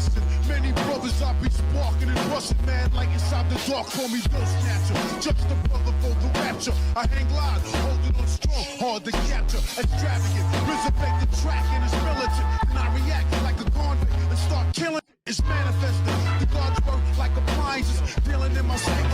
busting. Many brothers I be sparking and rusting, man, like inside the dark, call me Bill Snatcher. Just a brother for the rapture. I hang live, holding on strong, hard to capture. Extravagant, resurrect the track and it's militant. And I react like a convict and start killing. It's manifesting. The gods work like appliances, dealing in my cycle.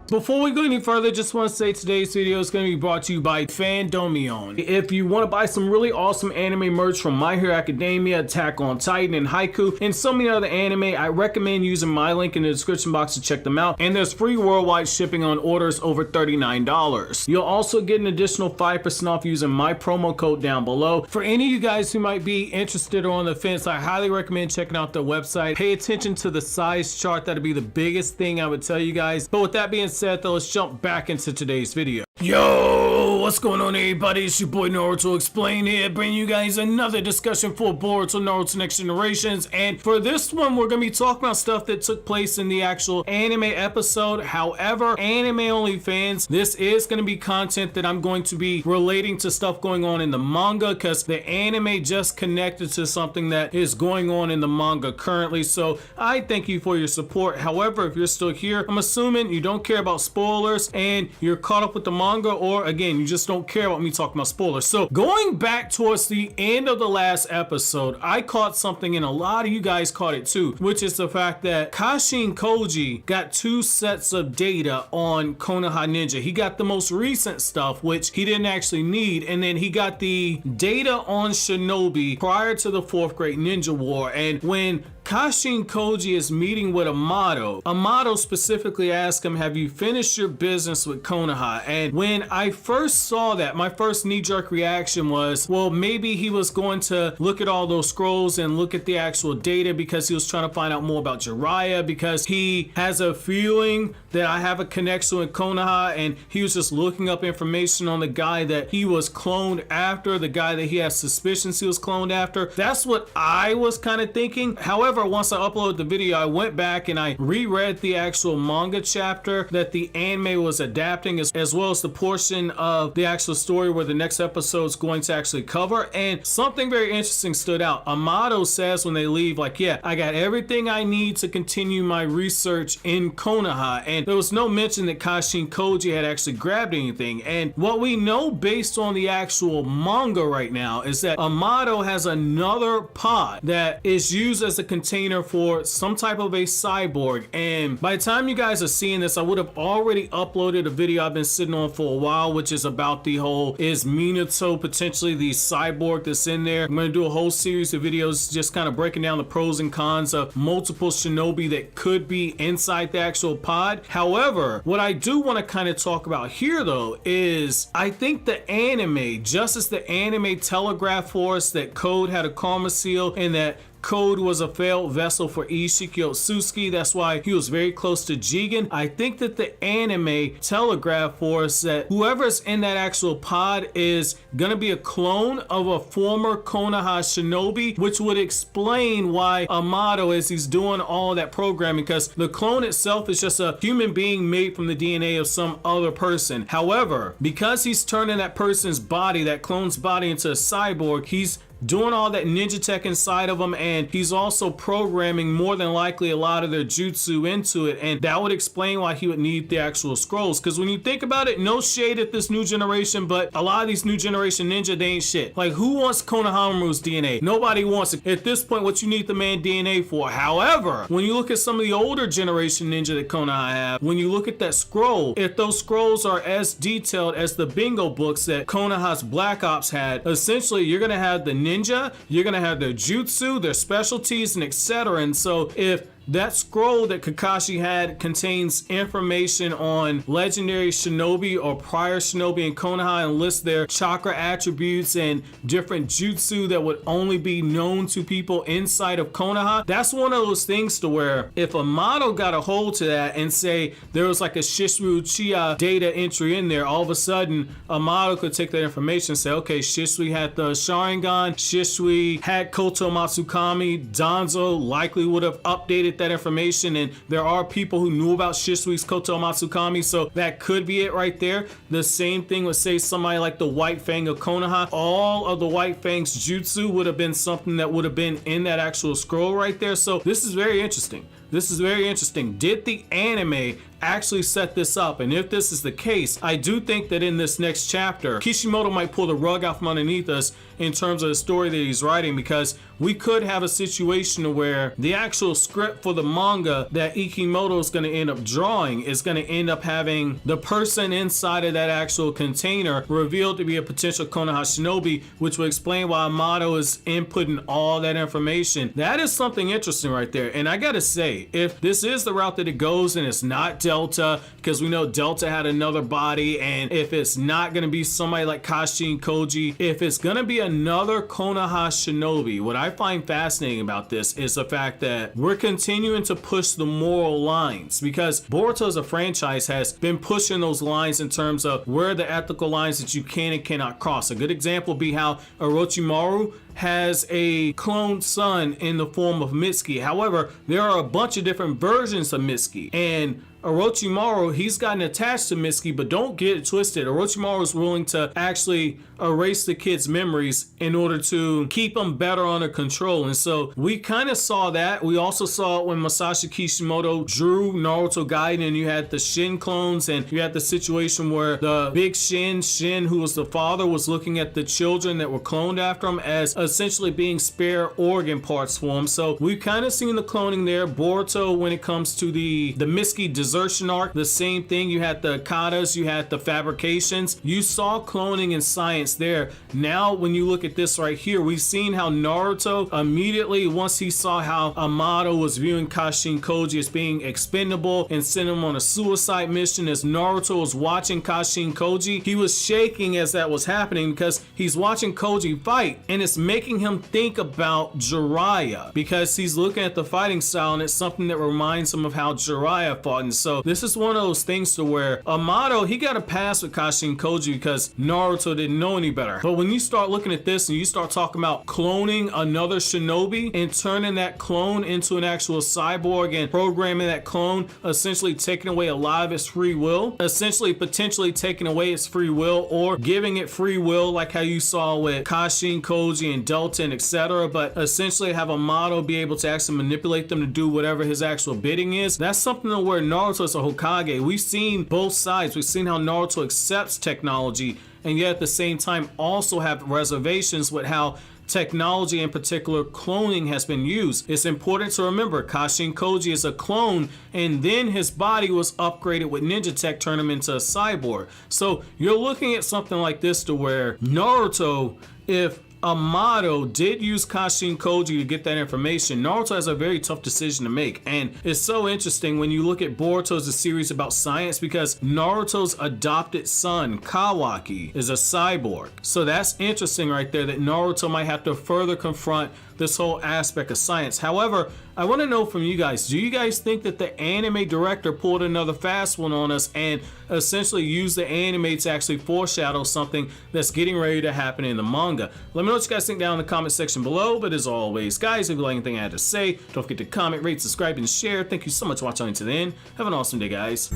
Before we go any further, just want to say today's video is going to be brought to you by Fandomion. If you want to buy some really awesome anime merch from My Hero Academia, Attack on Titan, and Haiku, and so many other anime, I recommend using my link in the description box to check them out. And there's free worldwide shipping on orders over $39. You'll also get an additional 5% off using my promo code down below. For any of you guys who might be interested or on the fence, I highly recommend checking out their website. Pay attention to the size chart. That'd be the biggest thing I would tell you guys. But with that being said, though, let's jump back into today's video. Yo, what's going on, everybody? It's your boy Naruto Explain here, bringing you guys another discussion for Boruto Naruto Next Generations. And for this one, we're going to be talking about stuff that took place in the actual anime episode. However, anime only fans, this is going to be content that I'm going to be relating to stuff going on in the manga, because the anime just connected to something that is going on in the manga currently. So I thank you for your support. However, if you're still here, I'm assuming you don't care about spoilers and you're caught up with the manga, or again, you just don't care about me talking about spoilers. So going back towards the end of the last episode, I caught something, and a lot of you guys caught it too, which is the fact that Kashin Koji got 2 sets of data on Konoha Ninja. He got the most recent stuff, which he didn't actually need, and then he got the data on Shinobi prior to the 4th Great Ninja War. And when Kashin Koji is meeting with Amado, Amado specifically asked him, have you finished your business with Konoha? And when I first saw that, my first knee-jerk reaction was, well, maybe he was going to look at all those scrolls and look at the actual data because he was trying to find out more about Jiraiya, because he has a feeling that I have a connection with Konoha, and he was just looking up information on the guy that he was cloned after, the guy that he has suspicions he was cloned after. That's what I was kind of thinking. However, once I uploaded the video, I went back and I reread the actual manga chapter that the anime was adapting, as well as the portion of the actual story where the next episode is going to actually cover. And something very interesting stood out. Amado says when they leave, like, yeah, I got everything I need to continue my research in Konoha. And there was no mention that Kashin Koji had actually grabbed anything. And what we know based on the actual manga right now is that Amado has another pod that is used as a container for some type of a cyborg. And by the time you guys are seeing this, I would have already uploaded a video I've been sitting on for a while, which is about the whole, is Minato potentially the cyborg that's in there? I'm going to do a whole series of videos just kind of breaking down the pros and cons of multiple shinobi that could be inside the actual pod. However, what I do want to kind of talk about here though is I think the anime, just as the anime telegraphed for us that Code had a karma seal and that Code was a failed vessel for Isshiki Otsutsuki, that's why he was very close to Jigen. I think that the anime telegraphed for us that whoever's in that actual pod is gonna be a clone of a former Konoha shinobi, which would explain why Amado, as he's doing all that programming, because the clone itself is just a human being made from the DNA of some other person. However, because he's turning that person's body, that clone's body, into a cyborg, he's doing all that ninja tech inside of them, and he's also programming more than likely a lot of their jutsu into it, and that would explain why he would need the actual scrolls. Because when you think about it, no shade at this new generation, but a lot of these new generation ninja, they ain't shit. Like, who wants Konohamaru's DNA? Nobody wants it. At this point, what you need the man DNA for? However, when you look at some of the older generation ninja that Konoha have, when you look at that scroll, if those scrolls are as detailed as the bingo books that Konoha's Black Ops had, essentially you're gonna have the ninja, you're gonna have their jutsu, their specialties, and etc. And so if that scroll that Kakashi had contains information on legendary shinobi or prior shinobi in Konoha and lists their chakra attributes and different jutsu that would only be known to people inside of Konoha. That's one of those things to where if Amado got a hold to that and say there was like a Shisui Uchiha data entry in there, all of a sudden Amado could take that information and say, okay, Shisui had the Sharingan, Shisui had Koto Matsukami, Danzo likely would have updated get that information, and there are people who knew about Shisui's Koto Matsukami, so that could be it right there. The same thing would say somebody like the White Fang of Konoha. All of the White Fang's jutsu would have been something that would have been in that actual scroll right there. So this is very interesting. This is very interesting. Did the anime actually set this up? And if this is the case, I do think that in this next chapter, Kishimoto might pull the rug out from underneath us in terms of the story that he's writing, because we could have a situation where the actual script for the manga that Ikimoto is going to end up drawing is going to end up having the person inside of that actual container revealed to be a potential Konoha shinobi, which will explain why Amado is inputting all that information. That is something interesting right there. And I gotta say, if this is the route that it goes and it's not Delta, because we know Delta had another body, and if it's not going to be somebody like Kashin Koji, if it's going to be another Konoha shinobi, what I find fascinating about this is the fact that we're continuing to push the moral lines, because Boruto as a franchise has been pushing those lines in terms of where the ethical lines that you can and cannot cross. A good example would be how Orochimaru has a cloned son in the form of Mitsuki. However, there are a bunch of different versions of Mitsuki, and Orochimaru, he's gotten attached to Mitsuki, but don't get it twisted. Orochimaru is willing to actually erase the kid's memories in order to keep them better under control. And so we kind of saw that. We also saw it when Masashi Kishimoto drew Naruto Gaiden, and you had the Shin clones, and you had the situation where the big Shin, who was the father, was looking at the children that were cloned after him as essentially being spare organ parts for him. So we've kind of seen the cloning there. Boruto, when it comes to the Mitsuki desertion arc, the same thing. You had the katas, you had the fabrications. You saw cloning in science there. Now when you look at this right here, we've seen how Naruto immediately, once he saw how Amado was viewing Kashin Koji as being expendable and sent him on a suicide mission, as Naruto was watching Kashin Koji, he was shaking as that was happening, because he's watching Koji fight, and it's making him think about Jiraiya, because he's looking at the fighting style, and it's something that reminds him of how Jiraiya fought. And so this is one of those things to where Amado, he got a pass with Kashin Koji because Naruto didn't know any better. But when you start looking at this and you start talking about cloning another shinobi and turning that clone into an actual cyborg and programming that clone, essentially taking away a lot of its free will, essentially potentially taking away its free will or giving it free will, like how you saw with Kashin Koji and Delta and etc., but essentially have Amado be able to actually manipulate them to do whatever his actual bidding is. That's something where Naruto is a Hokage. We've seen both sides. We've seen how Naruto accepts technology, and yet at the same time also have reservations with how technology, in particular cloning, has been used. It's important to remember Kashin Koji is a clone, and then his body was upgraded with ninja tech, turn him into a cyborg. So you're looking at something like this to where Naruto, if Amado did use Kashin Koji to get that information, Naruto has a very tough decision to make. And it's so interesting when you look at Boruto as a series about science, because Naruto's adopted son, Kawaki, is a cyborg. So that's interesting right there, that Naruto might have to further confront this whole aspect of science. However, I want to know from you guys, do you guys think that the anime director pulled another fast one on us and essentially used the anime to actually foreshadow something that's getting ready to happen in the manga? Let me know what you guys think down in the comment section below. But as always, guys, if you like anything I had to say, don't forget to comment, rate, subscribe, and share. Thank you so much for watching until the end. Have an awesome day, guys.